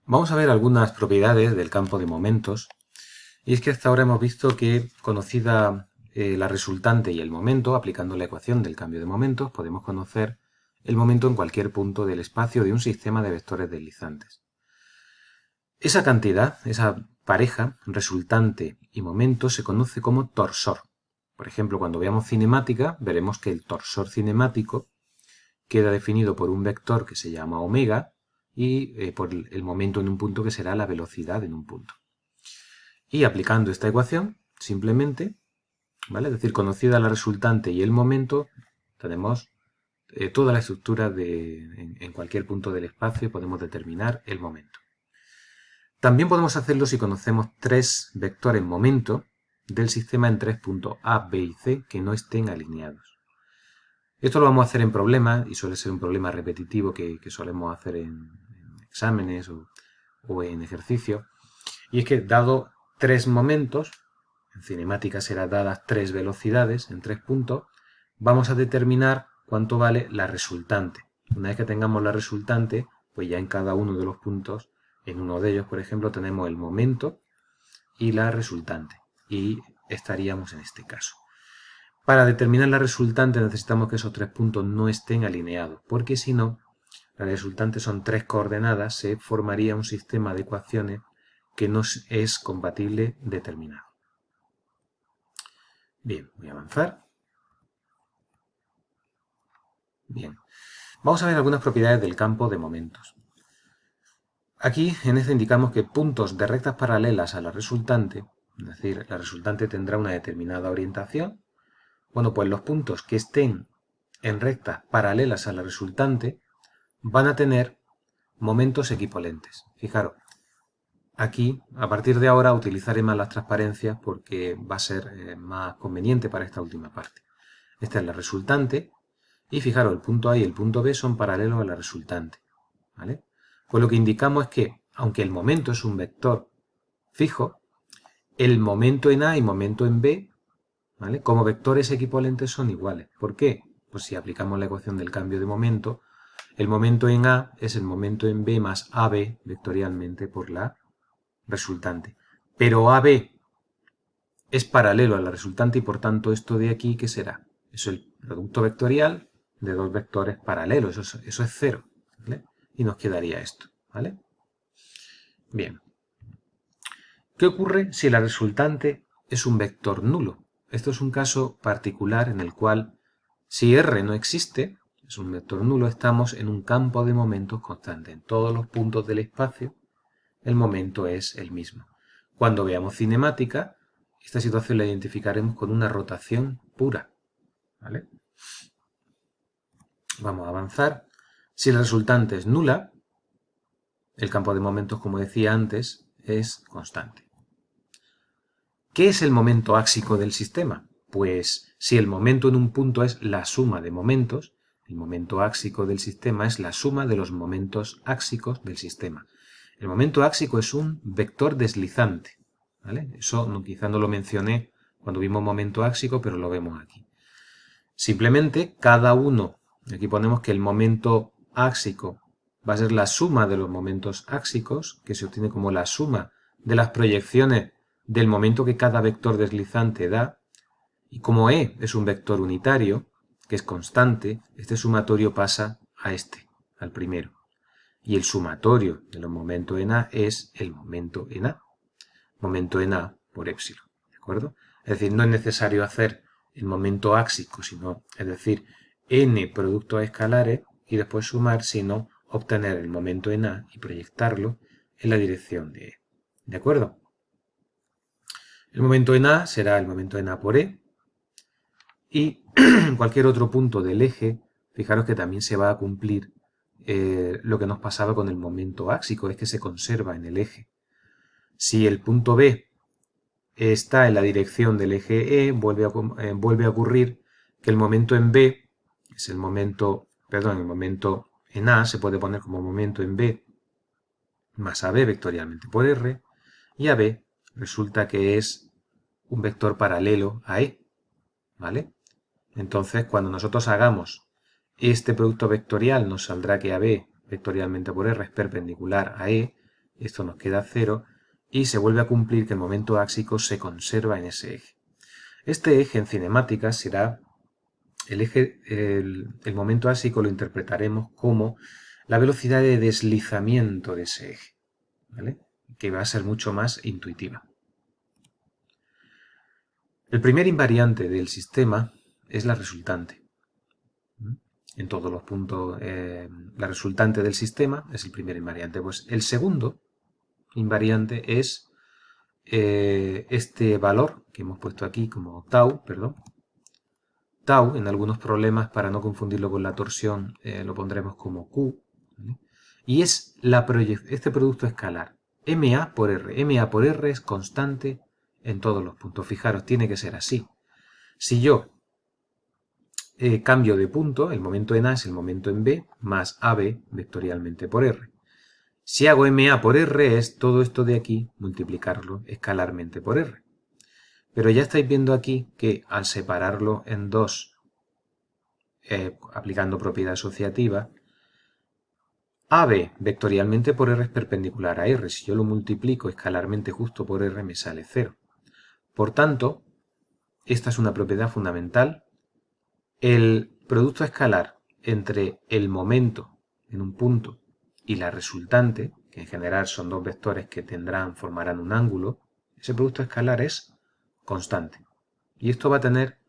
Vamos a ver algunas propiedades del campo de momentos. Y es que hasta ahora hemos visto que, conocida la resultante y el momento, aplicando la ecuación del cambio de momentos, podemos conocer el momento en cualquier punto del espacio de un sistema de vectores deslizantes. Esa cantidad, esa pareja, resultante y momento, se conoce como torsor. Por ejemplo, cuando veamos cinemática, veremos que el torsor cinemático queda definido por un vector que se llama omega y por el momento en un punto, que será la velocidad en un punto. Y aplicando esta ecuación, simplemente, ¿vale? Es decir, conocida la resultante y el momento, tenemos toda la estructura en cualquier punto del espacio, podemos determinar el momento. También podemos hacerlo si conocemos tres vectores momento del sistema en tres puntos A, B y C que no estén alineados. Esto lo vamos a hacer en problemas y suele ser un problema repetitivo que solemos hacer en exámenes o en ejercicios. Y es que, dado tres momentos, en cinemática será dadas tres velocidades en tres puntos, vamos a determinar cuánto vale la resultante. Una vez que tengamos la resultante, pues ya en cada uno de los puntos, en uno de ellos, por ejemplo, tenemos el momento y la resultante. Y estaríamos en este caso. Para determinar la resultante necesitamos que esos tres puntos no estén alineados, porque si no, la resultante son tres coordenadas, se formaría un sistema de ecuaciones que no es compatible determinado. Bien, voy a avanzar. Bien, vamos a ver algunas propiedades del campo de momentos. Aquí, en este, indicamos que puntos de rectas paralelas a la resultante, es decir, la resultante tendrá una determinada orientación. Bueno, pues los puntos que estén en rectas paralelas a la resultante van a tener momentos equipolentes. Fijaros, aquí, a partir de ahora, utilizaré más las transparencias porque va a ser más conveniente para esta última parte. Esta es la resultante y fijaros, el punto A y el punto B son paralelos a la resultante, ¿vale? Pues lo que indicamos es que, aunque el momento es un vector fijo, el momento en A y momento en B, ¿vale?, como vectores equipolentes son iguales. ¿Por qué? Pues si aplicamos la ecuación del cambio de momento, el momento en A es el momento en B más AB vectorialmente por la resultante. Pero AB es paralelo a la resultante y por tanto esto de aquí, ¿qué será? Eso es el producto vectorial de dos vectores paralelos, eso es cero, ¿vale? Y nos quedaría esto, ¿vale? Bien. ¿Qué ocurre si la resultante es un vector nulo? Esto es un caso particular en el cual, si R no existe, es un vector nulo, estamos en un campo de momentos constante. En todos los puntos del espacio, el momento es el mismo. Cuando veamos cinemática, esta situación la identificaremos con una rotación pura, ¿vale? Vamos a avanzar. Si la resultante es nula, el campo de momentos, como decía antes, es constante. ¿Qué es el momento áxico del sistema? Pues si el momento en un punto es la suma de momentos, el momento áxico del sistema es la suma de los momentos áxicos del sistema. El momento áxico es un vector deslizante, ¿vale? Eso quizá no lo mencioné cuando vimos momento áxico, pero lo vemos aquí. Simplemente cada uno, aquí ponemos que el momento áxico va a ser la suma de los momentos áxicos, que se obtiene como la suma de las proyecciones del momento que cada vector deslizante da, y como E es un vector unitario, que es constante, este sumatorio pasa a este, al primero. Y el sumatorio de los momentos en A es el momento en A. Momento en A por épsilon, ¿de acuerdo? Es decir, no es necesario hacer el momento áxico, sino, es decir, n productos escalares y después sumar, sino obtener el momento en A y proyectarlo en la dirección de E. ¿De acuerdo? El momento en A será el momento en A por E y en cualquier otro punto del eje, fijaros que también se va a cumplir lo que nos pasaba con el momento áxico, es que se conserva en el eje. Si el punto B está en la dirección del eje E, vuelve a ocurrir que el momento en B, es el momento en A, se puede poner como momento en B más AB vectorialmente por R, y AB resulta que es un vector paralelo a E, ¿vale? Entonces, cuando nosotros hagamos este producto vectorial, nos saldrá que AB vectorialmente por R es perpendicular a E, esto nos queda 0, y se vuelve a cumplir que el momento áxico se conserva en ese eje. Este eje en cinemáticas será el momento áxico, lo interpretaremos como la velocidad de deslizamiento de ese eje, ¿vale? Que va a ser mucho más intuitiva. El primer invariante del sistema es la resultante. En todos los puntos, la resultante del sistema es el primer invariante. Pues el segundo invariante es este valor que hemos puesto aquí como tau, perdón. Tau, en algunos problemas, para no confundirlo con la torsión, lo pondremos como Q. ¿Vale? Y es este producto escalar. MA por R. MA por R es constante en todos los puntos. Fijaros, tiene que ser así. Si yo cambio de punto, el momento en A es el momento en B, más AB vectorialmente por R. Si hago MA por R es todo esto de aquí, multiplicarlo escalarmente por R. Pero ya estáis viendo aquí que al separarlo en dos, aplicando propiedad asociativa, AB vectorialmente por R es perpendicular a R. Si yo lo multiplico escalarmente justo por R me sale 0. Por tanto, esta es una propiedad fundamental. El producto escalar entre el momento en un punto y la resultante, que en general son dos vectores que formarán un ángulo, ese producto escalar es constante. Y esto va a tener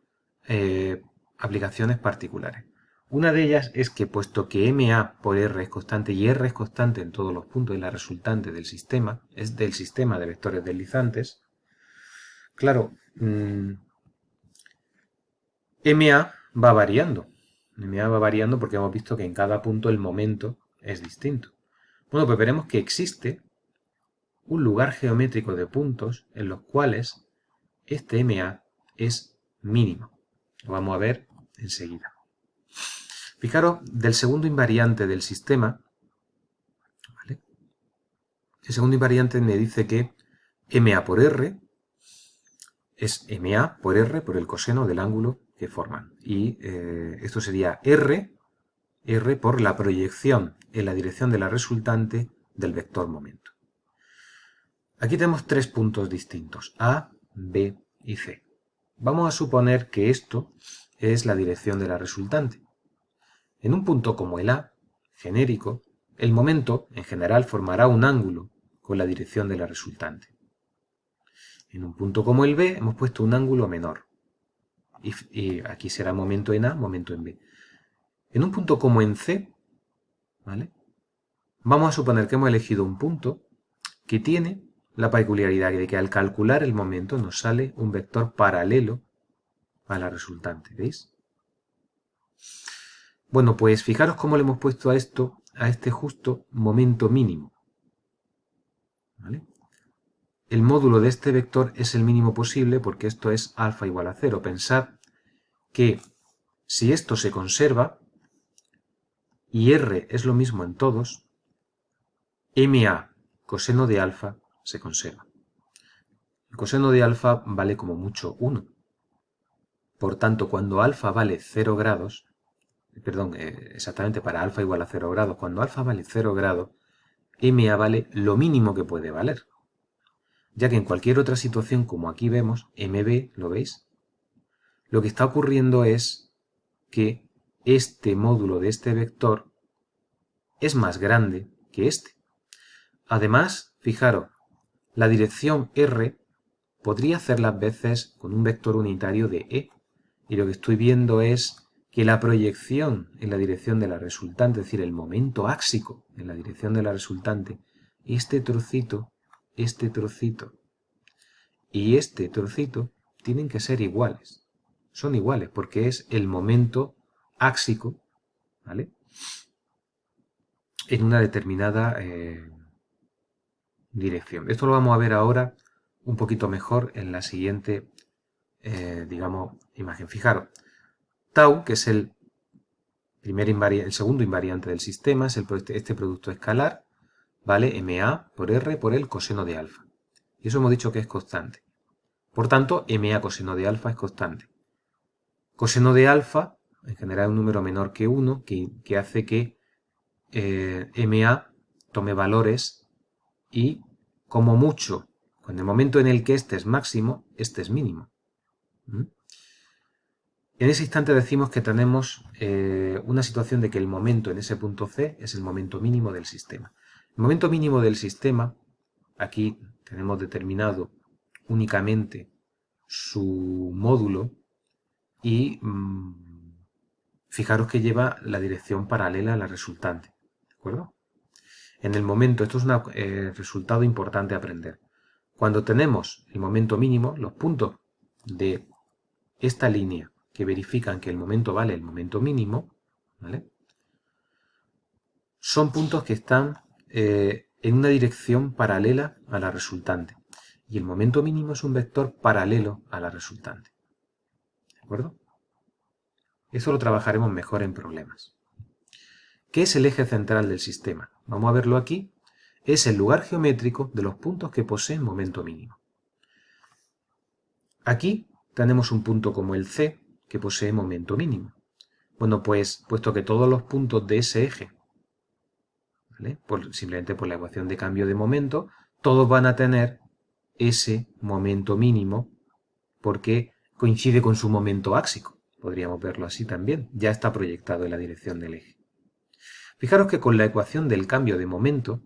aplicaciones particulares. Una de ellas es que, puesto que MA por R es constante y R es constante en todos los puntos y la resultante del sistema es del sistema de vectores deslizantes, claro, MA va variando. MA va variando porque hemos visto que en cada punto el momento es distinto. Bueno, pues veremos que existe un lugar geométrico de puntos en los cuales este MA es mínimo. Lo vamos a ver enseguida. Fijaros, del segundo invariante del sistema, ¿vale? El segundo invariante me dice que MA por R es MA por R por el coseno del ángulo que forman. Y esto sería R por la proyección en la dirección de la resultante del vector momento. Aquí tenemos tres puntos distintos, A, B y C. Vamos a suponer que esto es la dirección de la resultante. En un punto como el A, genérico, el momento en general formará un ángulo con la dirección de la resultante. En un punto como el B hemos puesto un ángulo menor. Y aquí será momento en A, momento en B. En un punto como en C, ¿vale? Vamos a suponer que hemos elegido un punto que tiene la peculiaridad de que al calcular el momento nos sale un vector paralelo a la resultante, ¿veis? Bueno, pues fijaros cómo le hemos puesto a este justo momento mínimo. ¿Vale? El módulo de este vector es el mínimo posible porque esto es alfa igual a 0. Pensad que si esto se conserva y R es lo mismo en todos, MA coseno de alfa se conserva. El coseno de alfa vale como mucho 1. Por tanto, cuando alfa vale 0 grados, exactamente para alfa igual a 0 grados, cuando alfa vale 0 grados, MA vale lo mínimo que puede valer. Ya que en cualquier otra situación, como aquí vemos, MB, ¿lo veis? Lo que está ocurriendo es que este módulo de este vector es más grande que este. Además, fijaros, la dirección R podría hacer las veces con un vector unitario de E. Y lo que estoy viendo es que la proyección en la dirección de la resultante, es decir, el momento áxico en la dirección de la resultante, este trocito y este trocito tienen que ser iguales. Son iguales porque es el momento áxico, ¿vale? En una determinada dirección. Esto lo vamos a ver ahora un poquito mejor en la siguiente, imagen. Fijaros, tau, que es el segundo invariante del sistema, es este producto escalar, ¿vale? MA por R por el coseno de alfa. Y eso hemos dicho que es constante. Por tanto, MA coseno de alfa es constante. Coseno de alfa, en general es un número menor que 1, que hace que MA tome valores y como mucho, en el momento en el que este es máximo, este es mínimo. En ese instante decimos que tenemos una situación de que el momento en ese punto C es el momento mínimo del sistema. El momento mínimo del sistema, aquí tenemos determinado únicamente su módulo y fijaros que lleva la dirección paralela a la resultante. ¿De acuerdo? En el momento, esto es un resultado importante a aprender. Cuando tenemos el momento mínimo, los puntos de esta línea que verifican que el momento vale el momento mínimo, ¿vale? Son puntos que están en una dirección paralela a la resultante. Y el momento mínimo es un vector paralelo a la resultante. ¿De acuerdo? Eso lo trabajaremos mejor en problemas. ¿Qué es el eje central del sistema? Vamos a verlo aquí. Es el lugar geométrico de los puntos que poseen momento mínimo. Aquí tenemos un punto como el C, que posee momento mínimo. Bueno, pues, puesto que todos los puntos de ese eje, ¿vale? Simplemente por la ecuación de cambio de momento, todos van a tener ese momento mínimo porque coincide con su momento áxico. Podríamos verlo así también. Ya está proyectado en la dirección del eje. Fijaros que con la ecuación del cambio de momento,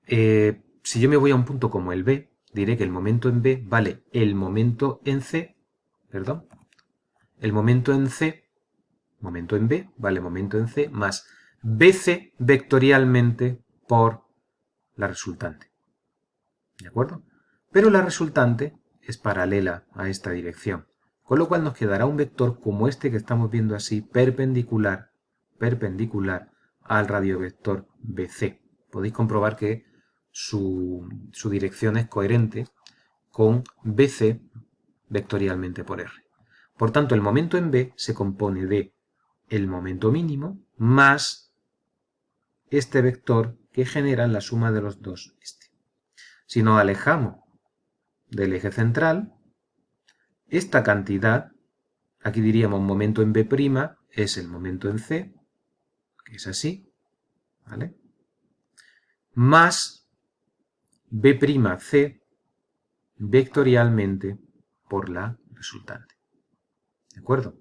si yo me voy a un punto como el B, diré que el momento en B vale el momento en C, perdón, el momento en C, momento en B, vale momento en C, más BC vectorialmente por la resultante. ¿De acuerdo? Pero la resultante es paralela a esta dirección, con lo cual nos quedará un vector como este que estamos viendo así, perpendicular al radiovector BC. Podéis comprobar que su dirección es coherente con BC vectorialmente por R. Por tanto, el momento en B se compone de el momento mínimo más este vector que generan la suma de los dos. Si nos alejamos del eje central, esta cantidad, aquí diríamos momento en B', es el momento en C, que es así, ¿vale? Más B'C vectorialmente por la resultante. ¿De acuerdo?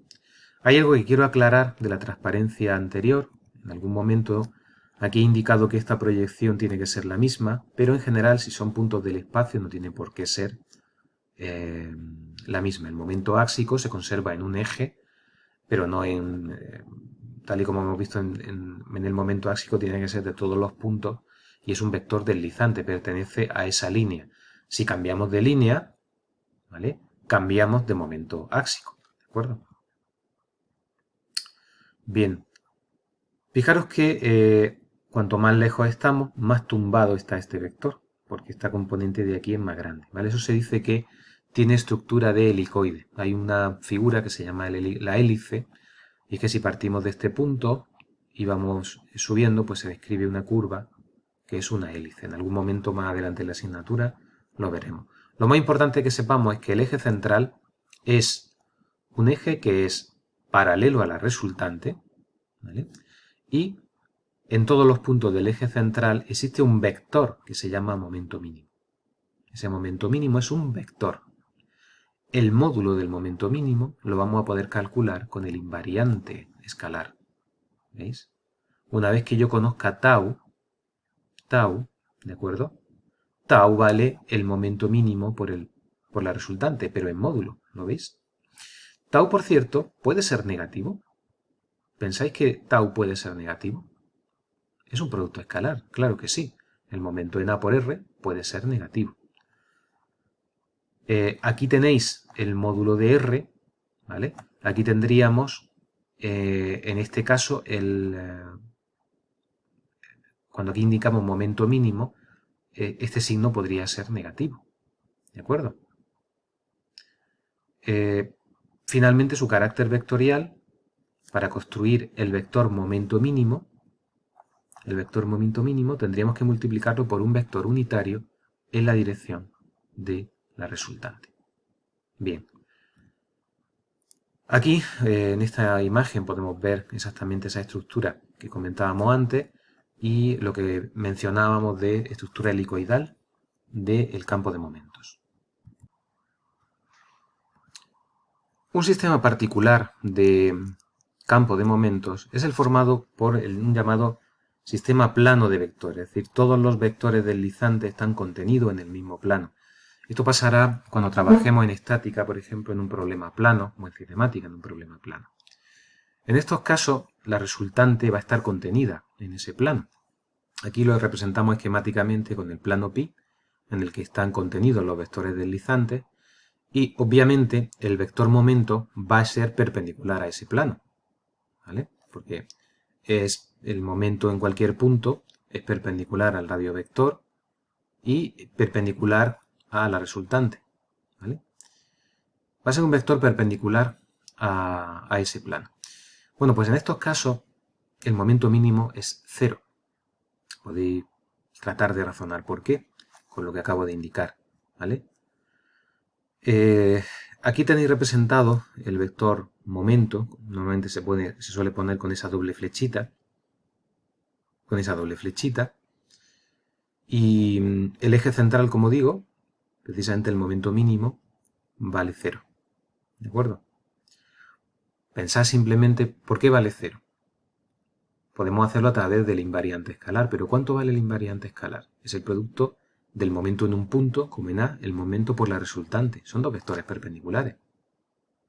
Hay algo que quiero aclarar de la transparencia anterior. En algún momento aquí he indicado que esta proyección tiene que ser la misma, pero en general si son puntos del espacio no tiene por qué ser la misma. El momento áxico se conserva en un eje, pero no en... tal y como hemos visto en el momento áxico, tiene que ser de todos los puntos y es un vector deslizante, pertenece a esa línea. Si cambiamos de línea, ¿vale? Cambiamos de momento áxico, ¿de acuerdo? Bien, fijaros que cuanto más lejos estamos, más tumbado está este vector, porque esta componente de aquí es más grande, ¿vale? Eso se dice que tiene estructura de helicoide. Hay una figura que se llama la hélice, y es que si partimos de este punto y vamos subiendo, pues se describe una curva que es una hélice. En algún momento más adelante en la asignatura lo veremos. Lo más importante que sepamos es que el eje central es un eje que es paralelo a la resultante, ¿vale? Y en todos los puntos del eje central existe un vector que se llama momento mínimo. Ese momento mínimo es un vector. El módulo del momento mínimo lo vamos a poder calcular con el invariante escalar. ¿Veis? Una vez que yo conozca tau, ¿de acuerdo? Tau vale el momento mínimo por la resultante, pero en módulo, ¿lo veis? Tau, por cierto, puede ser negativo. ¿Pensáis que tau puede ser negativo? Es un producto escalar, claro que sí. El momento en A por R puede ser negativo. Aquí tenéis el módulo de R, ¿vale? Aquí tendríamos, en este caso, cuando aquí indicamos momento mínimo, este signo podría ser negativo, ¿de acuerdo? Finalmente, su carácter vectorial, para construir el vector momento mínimo, tendríamos que multiplicarlo por un vector unitario en la dirección de la resultante. Bien. Aquí, en esta imagen, podemos ver exactamente esa estructura que comentábamos antes, y lo que mencionábamos de estructura helicoidal del campo de momentos. Un sistema particular de campo de momentos es el formado por un llamado sistema plano de vectores, es decir, todos los vectores deslizantes están contenidos en el mismo plano. Esto pasará cuando trabajemos en estática, por ejemplo, en un problema plano, o en cinemática en un problema plano. En estos casos, la resultante va a estar contenida en ese plano. Aquí lo representamos esquemáticamente con el plano pi, en el que están contenidos los vectores deslizantes, y obviamente el vector momento va a ser perpendicular a ese plano, ¿vale? Porque es el momento en cualquier punto es perpendicular al radiovector y perpendicular a la resultante, ¿vale? Va a ser un vector perpendicular a ese plano. Bueno, pues en estos casos el momento mínimo es 0. Podéis tratar de razonar por qué, con lo que acabo de indicar, ¿vale? Aquí tenéis representado el vector momento, normalmente se suele poner con esa doble flechita, y el eje central, como digo, precisamente el momento mínimo, vale 0, ¿de acuerdo? Pensad simplemente, ¿por qué vale 0? Podemos hacerlo a través del invariante escalar, pero ¿cuánto vale el invariante escalar? Es el producto del momento en un punto, como en A, el momento por la resultante. Son dos vectores perpendiculares,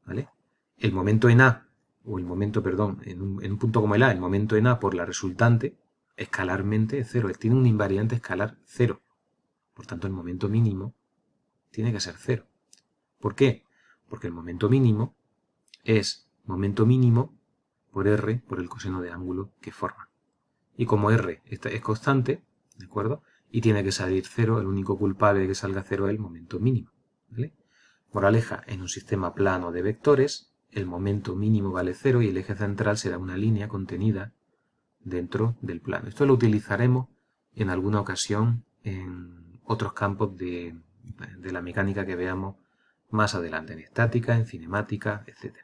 ¿vale? El momento en A, o el momento, perdón, en un punto como el A, el momento en A por la resultante, escalarmente es 0. Tiene un invariante escalar 0. Por tanto, el momento mínimo tiene que ser 0. ¿Por qué? Porque el momento mínimo es momento mínimo por R, por el coseno de ángulo que forma. Y como R es constante, ¿de acuerdo? Y tiene que salir 0, el único culpable de que salga 0 es el momento mínimo, ¿vale? Moraleja, en un sistema plano de vectores, el momento mínimo vale 0 y el eje central será una línea contenida dentro del plano. Esto lo utilizaremos en alguna ocasión en otros campos de la mecánica que veamos más adelante, en estática, en cinemática, etc.